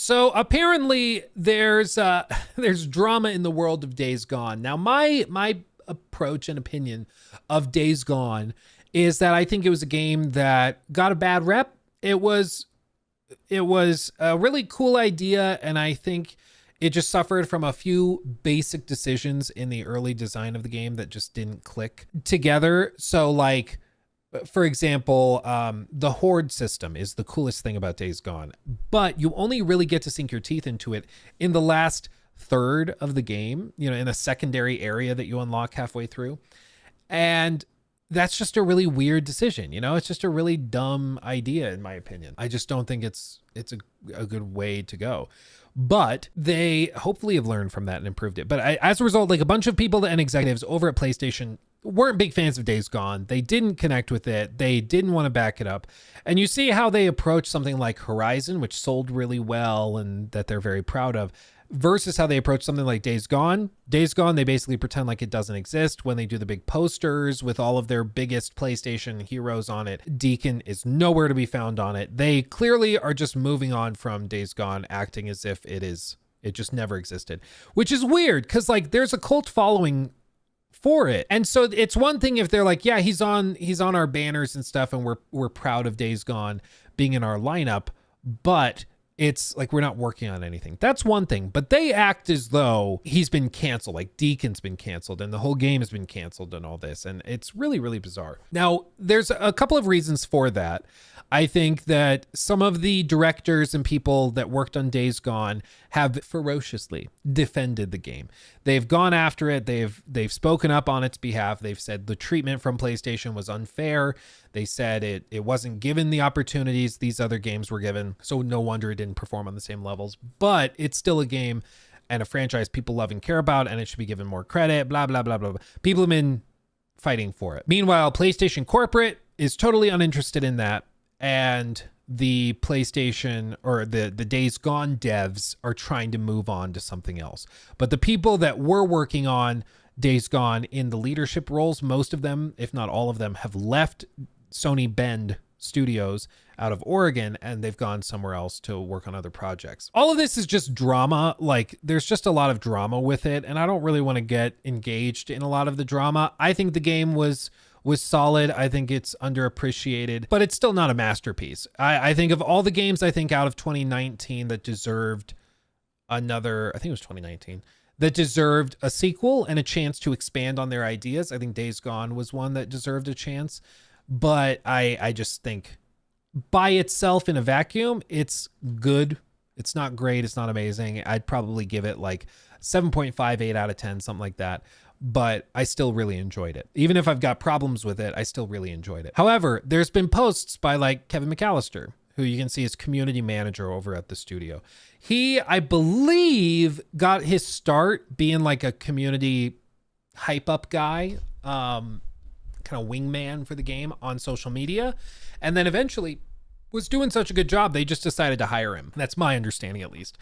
So apparently there's there's drama in the world of Days Gone. Now my approach and opinion of Days Gone is that I think it was a game that got a bad rep. It was a really cool idea, and I think it just suffered from a few basic decisions in the early design of the game that just didn't click together. So like, for example, the horde system is the coolest thing about Days Gone, but you only really get to sink your teeth into it in the last third of the game, you know, in a secondary area that you unlock halfway through. And that's just a really weird decision. You know, it's just a really dumb idea, in my opinion. I just don't think it's a good way to go. But they hopefully have learned from that and improved it. But as a result, like a bunch of people and executives over at PlayStation weren't big fans of Days Gone. They didn't connect with it. They didn't want to back it up. And you see how they approach something like Horizon, which sold really well and that they're very proud of, versus how they approach something like Days Gone. Days Gone, they basically pretend like it doesn't exist when they do the big posters with all of their biggest PlayStation heroes on it. Deacon is nowhere to be found on it. They clearly are just moving on from Days Gone, acting as if it just never existed, which is weird because like there's a cult following for it. And so it's one thing if they're like, yeah, he's on our banners and stuff and we're proud of Days Gone being in our lineup, but it's like we're not working on anything. That's one thing, but they act as though he's been canceled, like Deacon's been canceled and the whole game has been canceled and all this, and it's really, really bizarre. Now, there's a couple of reasons for that. I think that some of the directors and people that worked on Days Gone have ferociously defended the game. They've gone after it. They've spoken up on its behalf. They've said the treatment from PlayStation was unfair. They said it wasn't given the opportunities these other games were given. So no wonder it didn't perform on the same levels, but it's still a game and a franchise people love and care about, and it should be given more credit, blah, blah, blah, blah, blah. People have been fighting for it. Meanwhile, PlayStation corporate is totally uninterested in that. And the PlayStation or the Days Gone devs are trying to move on to something else. But the people that were working on Days Gone in the leadership roles, most of them, if not all of them, have left Sony Bend Studios out of Oregon, and they've gone somewhere else to work on other projects. All of this is just drama. Like, there's just a lot of drama with it, and I don't really want to get engaged in a lot of the drama. I think the game was solid. I think it's underappreciated, but it's still not a masterpiece. I think of all the games, I think out of 2019 that deserved another, I think it was 2019, that deserved a sequel and a chance to expand on their ideas. I think Days Gone was one that deserved a chance, but I just think by itself in a vacuum, it's good. It's not great. It's not amazing. I'd probably give it like 7.58 out of 10, something like that. But I still really enjoyed it. Even if I've got problems with it, I still really enjoyed it. However, there's been posts by like Kevin McAllister, who you can see as community manager over at the studio. He, I believe, got his start being like a community hype up guy, kind of wingman for the game on social media. And then eventually was doing such a good job, they just decided to hire him. That's my understanding, at least.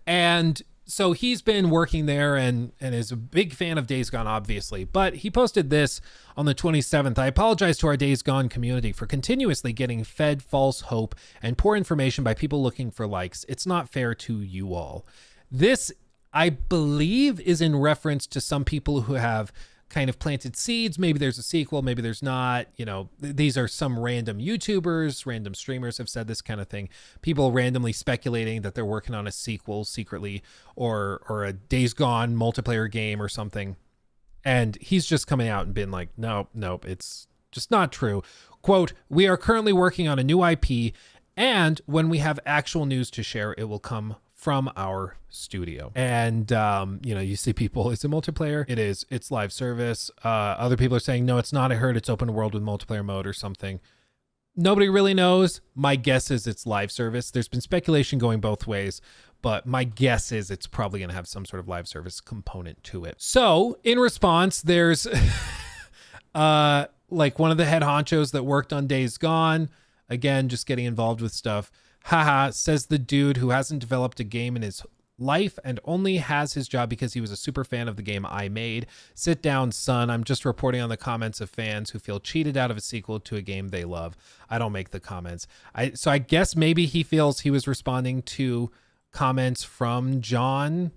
And so he's been working there and is a big fan of Days Gone, obviously. But he posted this on the 27th. I apologize to our Days Gone community for continuously getting fed false hope and poor information by people looking for likes. It's not fair to you all. This, I believe, is in reference to some people who have kind of planted seeds. Maybe there's a sequel, maybe there's not. You know, these are some random YouTubers, random streamers have said this kind of thing. People randomly speculating that they're working on a sequel secretly or a Days Gone multiplayer game or something. And he's just coming out and been like, nope, it's just not true. Quote, "We are currently working on a new IP, and when we have actual news to share, it will come from our studio." And you see people, it's a multiplayer. It is. It's live service. Other people are saying, no, it's not. I heard it's open world with multiplayer mode or something. Nobody really knows. My guess is it's live service. There's been speculation going both ways, but my guess is it's probably going to have some sort of live service component to it. So in response, there's like one of the head honchos that worked on Days Gone, again, just getting involved with stuff. Haha, says the dude who hasn't developed a game in his life and only has his job because he was a super fan of the game I made. Sit down, son. I'm just reporting on the comments of fans who feel cheated out of a sequel to a game they love. I don't make the comments. So I guess maybe he feels he was responding to comments from John,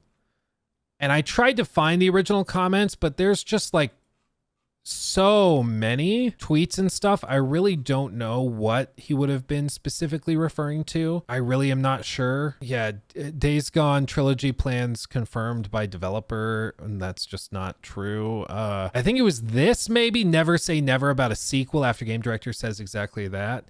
and I tried to find the original comments, but there's just like so many tweets and stuff. I really don't know what he would have been specifically referring to. I really am not sure. Yeah, Days Gone trilogy plans confirmed by developer, and that's just not true. I think it was this, maybe never say never about a sequel after game director says exactly that.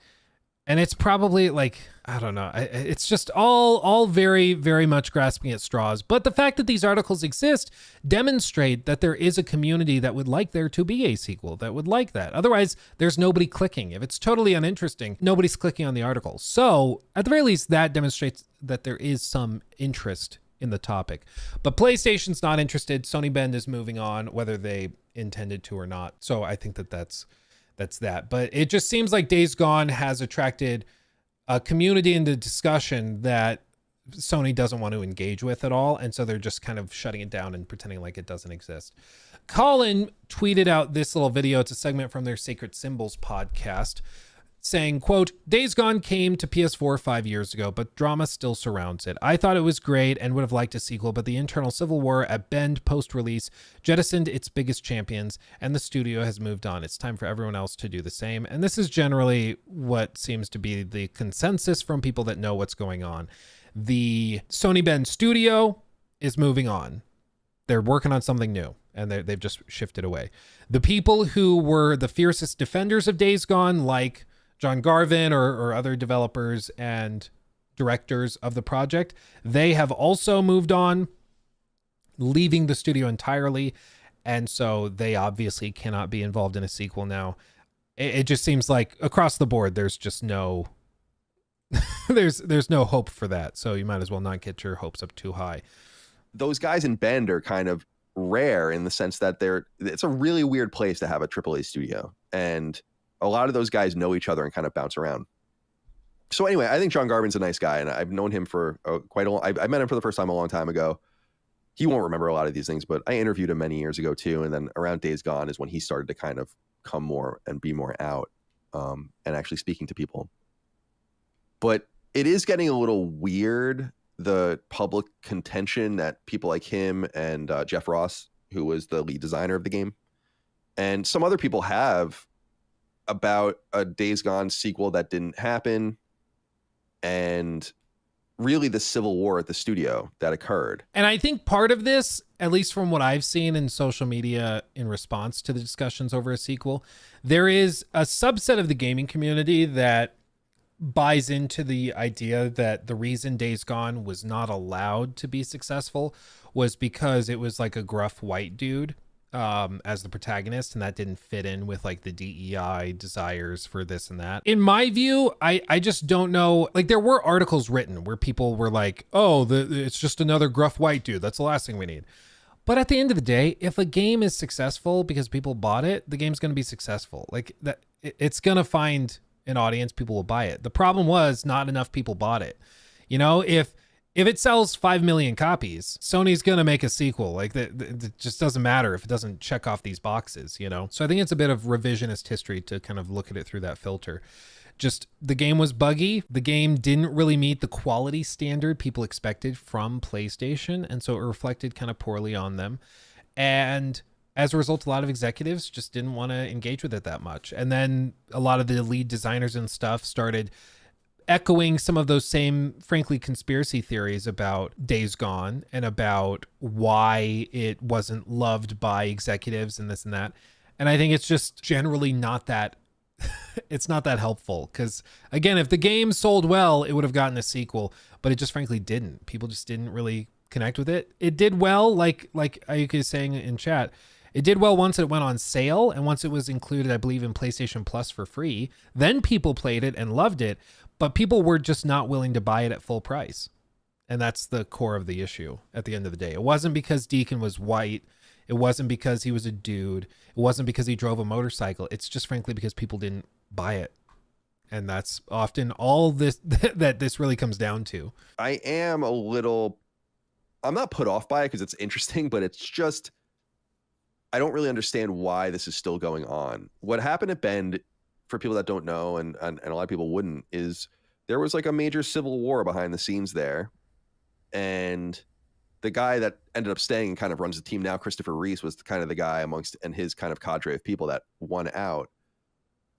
And it's probably like, I don't know. It's just all very, very much grasping at straws. But the fact that these articles exist demonstrate that there is a community that would like there to be a sequel, that would like that. Otherwise, there's nobody clicking. If it's totally uninteresting, nobody's clicking on the article. So at the very least, that demonstrates that there is some interest in the topic. But PlayStation's not interested. Sony Bend is moving on, whether they intended to or not. So I think that's that. But it just seems like Days Gone has attracted a community into discussion that Sony doesn't want to engage with at all. And so they're just kind of shutting it down and pretending like it doesn't exist. Colin tweeted out this little video. It's a segment from their Sacred Symbols podcast saying, quote, Days Gone came to PS4 5 years ago, but drama still surrounds it. I thought it was great and would have liked a sequel, but the internal civil war at Bend post-release jettisoned its biggest champions, and the studio has moved on. It's time for everyone else to do the same. And this is generally what seems to be the consensus from people that know what's going on. The Sony Bend studio is moving on. They're working on something new, and they've just shifted away. The people who were the fiercest defenders of Days Gone, like John Garvin or other developers and directors of the project, they have also moved on, leaving the studio entirely. And so they obviously cannot be involved in a sequel now. It just seems like across the board, there's just no, there's no hope for that. So you might as well not get your hopes up too high. Those guys in Bend are kind of rare in the sense that it's a really weird place to have a AAA studio. And a lot of those guys know each other and kind of bounce around. So anyway, I think John Garvin's a nice guy, and I've known him for quite a long. I met him for the first time a long time ago. He won't remember a lot of these things, but I interviewed him many years ago too. And then around Days Gone is when he started to kind of come more and be more out and actually speaking to people. But it is getting a little weird, the public contention that people like him and Jeff Ross, who was the lead designer of the game, and some other people have about a Days Gone sequel that didn't happen, and really the civil war at the studio that occurred. And I think part of this, at least from what I've seen in social media in response to the discussions over a sequel, there is a subset of the gaming community that buys into the idea that the reason Days Gone was not allowed to be successful was because it was like a gruff white dude as the protagonist, and that didn't fit in with like the DEI desires for this and that. In my view, I just don't know. Like, there were articles written where people were like, oh, it's just another gruff white dude. That's the last thing we need. But at the end of the day, if a game is successful because people bought it, the game's going to be successful. Like, that, it's going to find an audience, people will buy it. The problem was not enough people bought it. You know, if it sells 5 million copies, Sony's going to make a sequel. Like, it just doesn't matter if it doesn't check off these boxes, you know? So I think it's a bit of revisionist history to kind of look at it through that filter. Just the game was buggy. The game didn't really meet the quality standard people expected from PlayStation. And so it reflected kind of poorly on them. And as a result, a lot of executives just didn't want to engage with it that much. And then a lot of the lead designers and stuff started echoing some of those same, frankly, conspiracy theories about Days Gone and about why it wasn't loved by executives and this and that. And I think it's just generally not that, it's not that helpful. Because again, if the game sold well, it would have gotten a sequel, but it just frankly didn't. People just didn't really connect with it. It did well, like Ayuka is saying in chat, it did well once it went on sale and once it was included, I believe, in PlayStation Plus for free. Then people played it and loved it, but people were just not willing to buy it at full price. And that's the core of the issue at the end of the day. It wasn't because Deacon was white. It wasn't because he was a dude. It wasn't because he drove a motorcycle. It's just frankly because people didn't buy it. And that's often all this that this really comes down to. I'm not put off by it because it's interesting, but it's just, I don't really understand why this is still going on. What happened at Bend, for people that don't know, and a lot of people wouldn't, is there was like a major civil war behind the scenes there. And the guy that ended up staying and kind of runs the team now, Christopher Reese, was kind of the guy amongst and his kind of cadre of people that won out.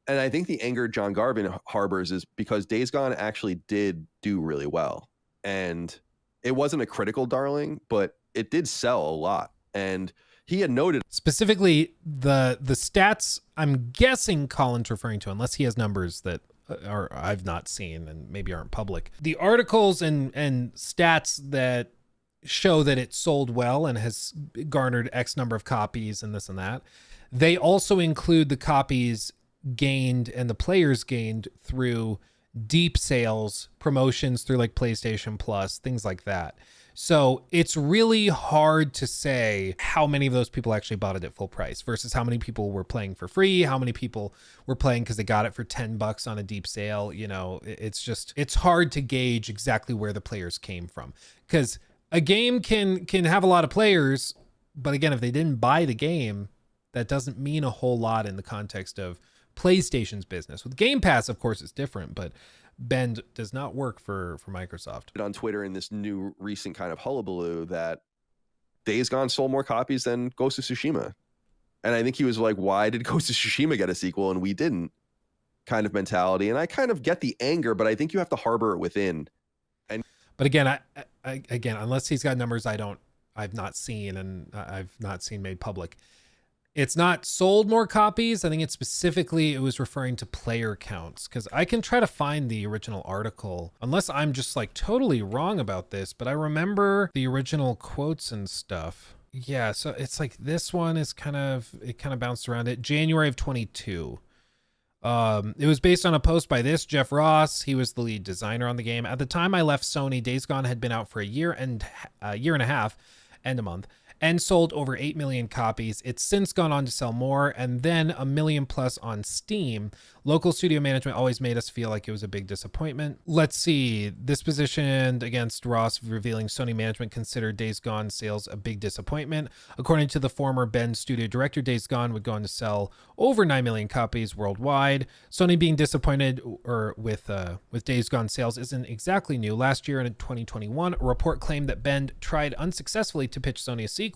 And I think the anger John Garvin harbors is because Days Gone actually did do really well. And it wasn't a critical darling, but it did sell a lot. And he had noted specifically the stats I'm guessing Colin's referring to, unless he has numbers that are I've not seen and maybe aren't public. The articles and stats that show that it sold well and has garnered X number of copies and this and that, they also include the copies gained and the players gained through deep sales, promotions through like PlayStation Plus, things like that. So it's really hard to say how many of those people actually bought it at full price versus how many people were playing for free, how many people were playing because they got it for $10 on a deep sale. You know, it's hard to gauge exactly where the players came from, because a game can have a lot of players, but again, if they didn't buy the game, that doesn't mean a whole lot in the context of PlayStation's business. With Game Pass, of course, it's different, but Bend does not work for Microsoft. On Twitter in this new recent kind of hullabaloo that Days Gone sold more copies than Ghost of Tsushima. And I think he was like, why did Ghost of Tsushima get a sequel and we didn't? Kind of mentality. And I kind of get the anger, but I think you have to harbor it within. But again, I again, unless he's got numbers I've not seen and I've not seen made public, it's not sold more copies. I think it's specifically, it was referring to player counts, because I can try to find the original article, unless I'm just like totally wrong about this, but I remember the original quotes and stuff. Yeah, so it's like this one is kind of bounced around it. January of 22. It was based on a post by Jeff Ross. He was the lead designer on the game. At the time I left Sony, Days Gone had been out for a year and a half and a month, and sold over 8 million copies. It's since gone on to sell more, and then 1 million plus on Steam. Local studio management always made us feel like it was a big disappointment. Let's see. This positioned against Ross, revealing Sony management considered Days Gone sales a big disappointment. According to the former Bend studio director, Days Gone would go on to sell over 9 million copies worldwide. Sony being disappointed with Days Gone sales isn't exactly new. Last year in 2021, a report claimed that Bend tried unsuccessfully to pitch Sony a sequel.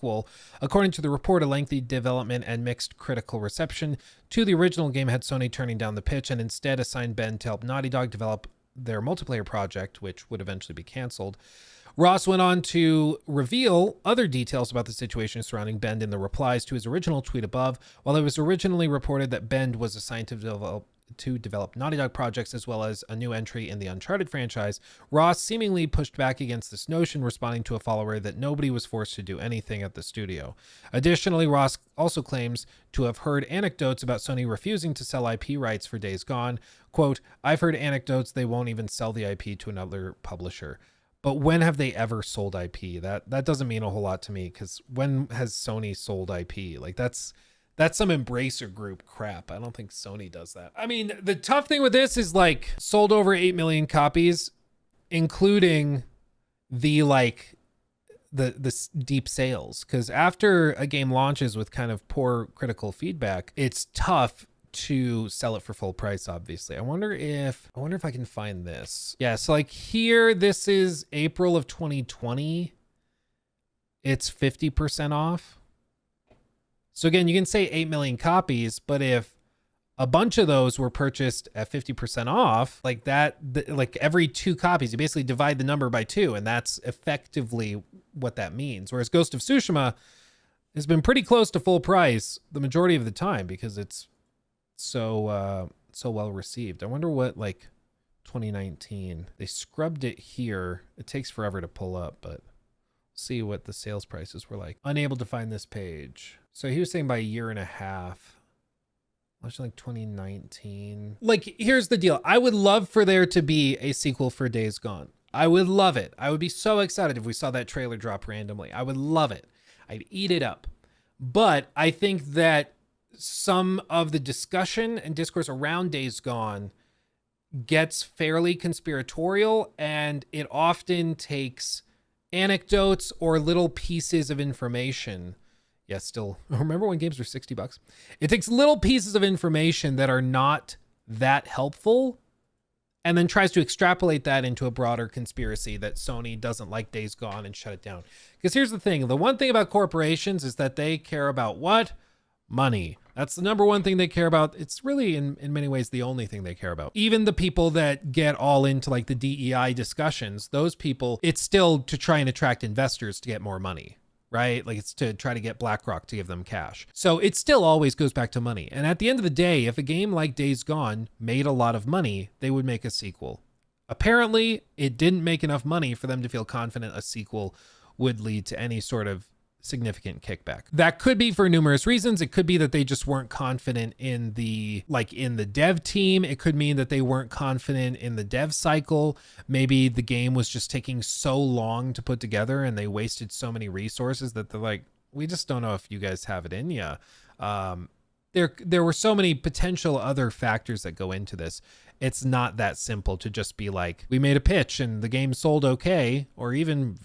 According to the report, a lengthy development and mixed critical reception to the original game had Sony turning down the pitch and instead assigned Bend to help Naughty Dog develop their multiplayer project, which would eventually be canceled. Ross went on to reveal other details about the situation surrounding Bend in the replies to his original tweet above. While it was originally reported that Bend was assigned to develop Naughty Dog projects as well as a new entry in the Uncharted franchise, Ross seemingly pushed back against this notion, responding to a follower that nobody was forced to do anything at the studio. Additionally, Ross also claims to have heard anecdotes about Sony refusing to sell IP rights for Days Gone. Quote, "I've heard anecdotes they won't even sell the IP to another publisher." But when have they ever sold IP? That doesn't mean a whole lot to me, because when has Sony sold IP? Like that's some Embracer Group crap. I don't think Sony does that. I mean, the tough thing with this is like sold over 8 million copies, including the deep sales. Because after a game launches with kind of poor critical feedback, it's tough to sell it for full price, obviously. I wonder if I can find this. Yeah, so like here, this is April of 2020. It's 50% off. So again, you can say 8 million copies, but if a bunch of those were purchased at 50% off, like that, like every 2 copies, you basically divide the number by 2, and that's effectively what that means. Whereas Ghost of Tsushima has been pretty close to full price the majority of the time because it's so well received. I wonder what, like 2019, they scrubbed it here. It takes forever to pull up, but see what the sales prices were like. Unable to find this page. So he was saying by a year and a half. Much like 2019. Like, here's the deal. I would love for there to be a sequel for Days Gone. I would love it. I would be so excited if we saw that trailer drop randomly. I would love it. I'd eat it up. But I think that some of the discussion and discourse around Days Gone gets fairly conspiratorial, and it often takes anecdotes or little pieces of information. Yeah, still, remember when games were $60? It takes little pieces of information that are not that helpful and then tries to extrapolate that into a broader conspiracy that Sony doesn't like Days Gone and shut it down. Because here's the thing. The one thing about corporations is that they care about what? Money. That's the number one thing they care about. It's really, in many ways, the only thing they care about. Even the people that get all into like the DEI discussions, those people, it's still to try and attract investors to get more money, right? Like it's to try to get BlackRock to give them cash. So it still always goes back to money. And at the end of the day, if a game like Days Gone made a lot of money, they would make a sequel. Apparently, it didn't make enough money for them to feel confident a sequel would lead to any sort of significant kickback. That could be for numerous reasons. It could be that they just weren't confident in the dev team. It could mean that they weren't confident in the dev cycle. Maybe the game was just taking so long to put together and they wasted so many resources that they're like, we just don't know if you guys have it in you. There were so many potential other factors that go into this. It's not that simple to just be like, we made a pitch and the game sold okay, or even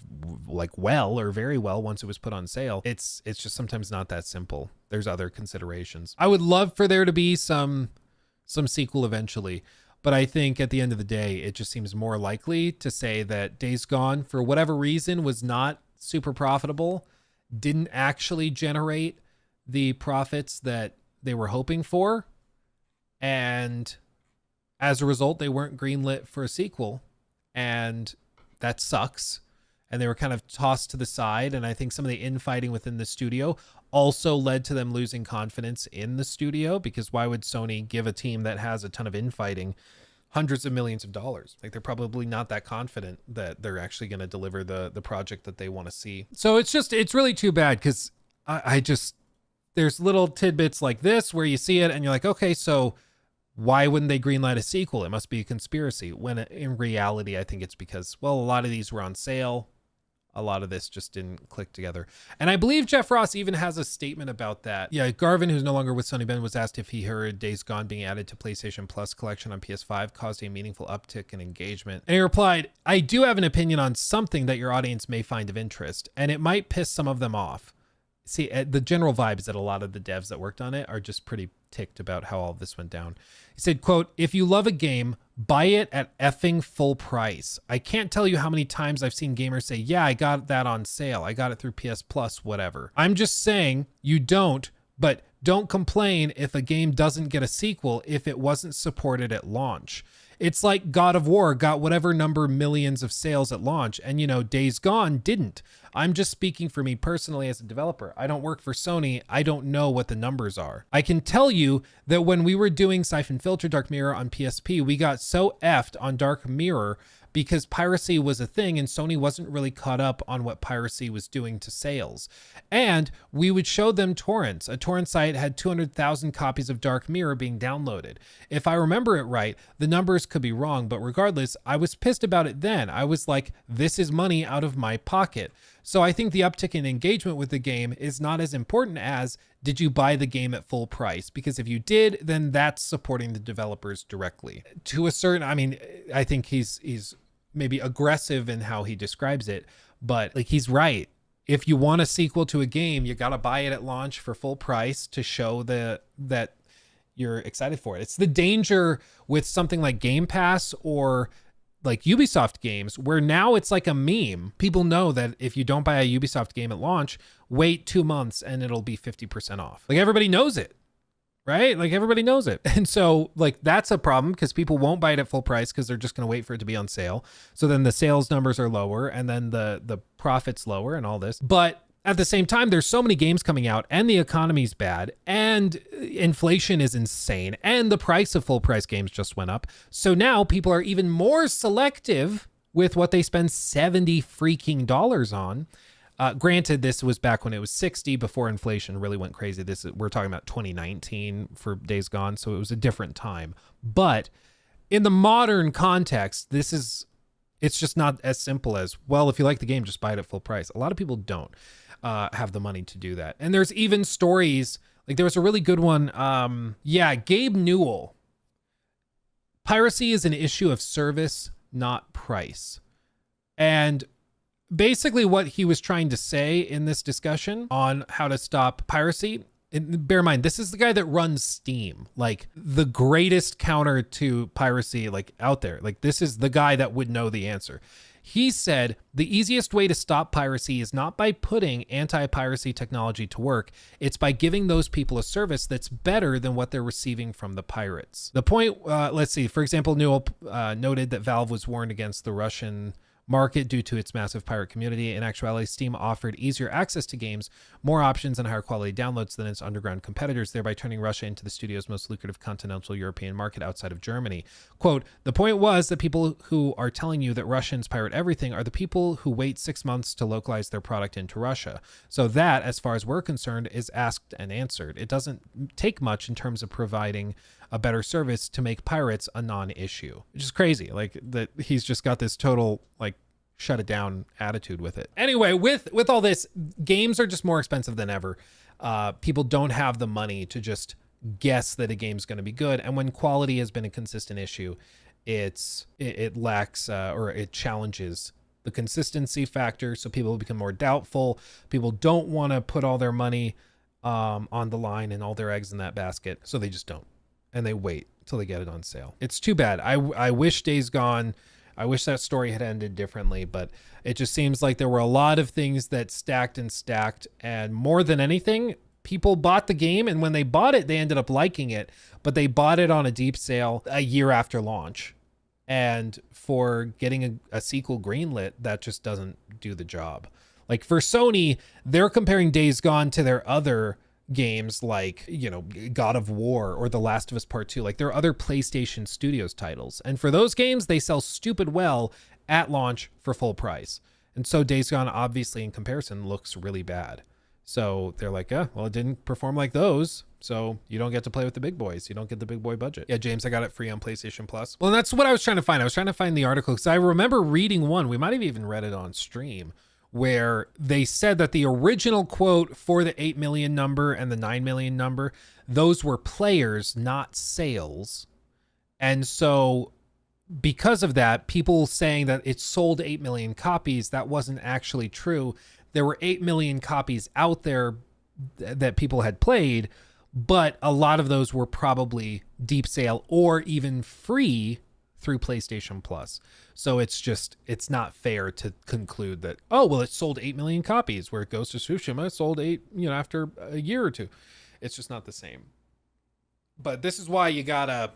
like well or very well once it was put on sale. It's just sometimes not that simple. There's other considerations. I would love for there to be some sequel eventually, but I think at the end of the day, it just seems more likely to say that Days Gone, for whatever reason, was not super profitable, didn't actually generate the profits that they were hoping for, and as a result, they weren't greenlit for a sequel, and that sucks. And they were kind of tossed to the side. And I think some of the infighting within the studio also led to them losing confidence in the studio, because why would Sony give a team that has a ton of infighting hundreds of millions of dollars? Like, they're probably not that confident that they're actually going to deliver the project that they want to see. So it's really too bad, because there's little tidbits like this where you see it and you're like, okay, so why wouldn't they greenlight a sequel? It must be a conspiracy. When in reality, I think it's because, well, a lot of these were on sale. A lot of this just didn't click together. And I believe Jeff Ross even has a statement about that. Yeah, Garvin, who's no longer with Sony Ben, was asked if he heard Days Gone being added to PlayStation Plus collection on PS5 caused a meaningful uptick in engagement. And he replied, I do have an opinion on something that your audience may find of interest, and it might piss some of them off. See, the general vibe is that a lot of the devs that worked on it are just pretty ticked about how all this went down. He said, quote, if you love a game, buy it at effing full price. I can't tell you how many times I've seen gamers say, yeah, I got that on sale. I got it through PS Plus, whatever. I'm just saying you don't, but don't complain if a game doesn't get a sequel if it wasn't supported at launch. It's like God of War got whatever number millions of sales at launch, and Days Gone didn't. I'm just speaking for me personally as a developer. I don't work for Sony. I don't know what the numbers are. I can tell you that when we were doing Siphon Filter Dark Mirror on PSP, we got so effed on Dark Mirror because piracy was a thing and Sony wasn't really caught up on what piracy was doing to sales. And we would show them torrents. A torrent site had 200,000 copies of Dark Mirror being downloaded. If I remember it right, the numbers could be wrong, but regardless, I was pissed about it then. I was like, this is money out of my pocket. So I think the uptick in engagement with the game is not as important as, did you buy the game at full price? Because if you did, then that's supporting the developers directly. To a certain, I think he's maybe aggressive in how he describes it, but like, he's right. If you want a sequel to a game, you got to buy it at launch for full price to show that you're excited for it. It's the danger with something like Game Pass or like Ubisoft games, where now it's like a meme. People know that if you don't buy a Ubisoft game at launch, wait 2 months and it'll be 50% off. Like, everybody knows it, right? Like, everybody knows it. And so like, that's a problem because people won't buy it at full price because they're just going to wait for it to be on sale. So then the sales numbers are lower and then the profits lower and all this. But at the same time, there's so many games coming out and the economy's bad and inflation is insane and the price of full price games just went up. So now people are even more selective with what they spend $70 freaking dollars on. Granted, this was back when it was 60 before inflation really went crazy. We're talking about 2019 for Days Gone. So it was a different time. But in the modern context, it's just not as simple as, well, if you like the game, just buy it at full price. A lot of people don't have the money to do that. And there's even stories, like there was a really good one. Gabe Newell. Piracy is an issue of service, not price. And basically what he was trying to say in this discussion on how to stop piracy And bear in mind, this is the guy that runs Steam, like the greatest counter to piracy like out there. Like this is the guy that would know the answer. He said the easiest way to stop piracy is not by putting anti-piracy technology to work. It's by giving those people a service that's better than what they're receiving from the pirates. The point, let's see, for example, Newell noted that Valve was warned against the Russian market due to its massive pirate community. In actuality, Steam offered easier access to games, more options, and higher quality downloads than its underground competitors, thereby turning Russia into the studio's most lucrative continental European market outside of Germany. Quote, the point was that people who are telling you that Russians pirate everything are the people who wait 6 months to localize their product into Russia. So that, as far as we're concerned, is asked and answered. It doesn't take much in terms of providing a better service to make pirates a non-issue, which is crazy. Like that he's just got this total like shut it down attitude with it. Anyway, with all this, games are just more expensive than ever. People don't have the money to just guess that a game's going to be good. And when quality has been a consistent issue, it lacks or it challenges the consistency factor. So people become more doubtful. People don't want to put all their money on the line and all their eggs in that basket. So they just don't. And they wait till they get it on sale. It's too bad. I wish Days Gone, I wish that story had ended differently, but it just seems like there were a lot of things that stacked, and more than anything, people bought the game, and when they bought it, they ended up liking it, but they bought it on a deep sale a year after launch. And for getting a sequel greenlit, that just doesn't do the job. Like for Sony, they're comparing Days Gone to their other games like, you know, God of War or The Last of Us Part 2. Like there are other PlayStation Studios titles. And for those games, they sell stupid well at launch for full price. And so Days Gone, obviously, in comparison, looks really bad. So they're like, well, it didn't perform like those. So you don't get to play with the big boys. You don't get the big boy budget. Yeah, James, I got it free on PlayStation Plus. Well, and that's what I was trying to find. I was trying to find the article because I remember reading one. We might have even read it on stream, where they said that the original quote for the 8 million number and the 9 million number, those were players, not sales. And so because of that, people saying that it sold 8 million copies, that wasn't actually true. There were 8 million copies out there that people had played, but a lot of those were probably deep sale or even free through PlayStation Plus. So it's not fair to conclude that, oh, well, it sold 8 million copies, where Ghost of Tsushima sold 8, after a year or two. It's just not the same. But this is why you gotta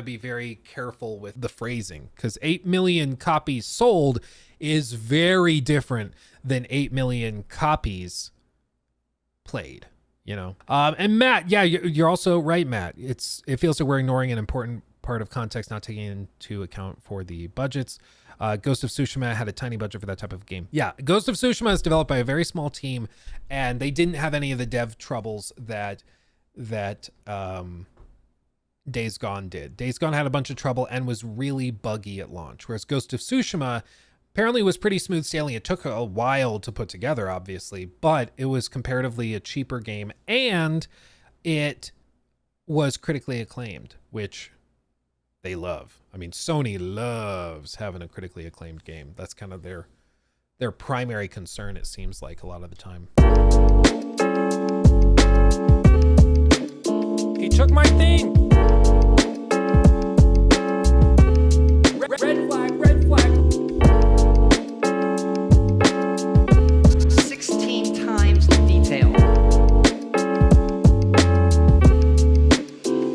be very careful with the phrasing, because 8 million copies sold is very different than 8 million copies played, And Matt, yeah, you're also right, Matt. It feels like we're ignoring an important part of context, not taking into account for the budgets. Ghost of Tsushima had a tiny budget for that type of game. Yeah, Ghost of Tsushima is developed by a very small team, and they didn't have any of the dev troubles that Days Gone did. Days Gone had a bunch of trouble and was really buggy at launch, whereas Ghost of Tsushima apparently was pretty smooth sailing. It took a while to put together, obviously, but it was comparatively a cheaper game, and it was critically acclaimed, which they love. I mean, Sony loves having a critically acclaimed game. That's kind of their primary concern, it seems like, a lot of the time. He took my thing.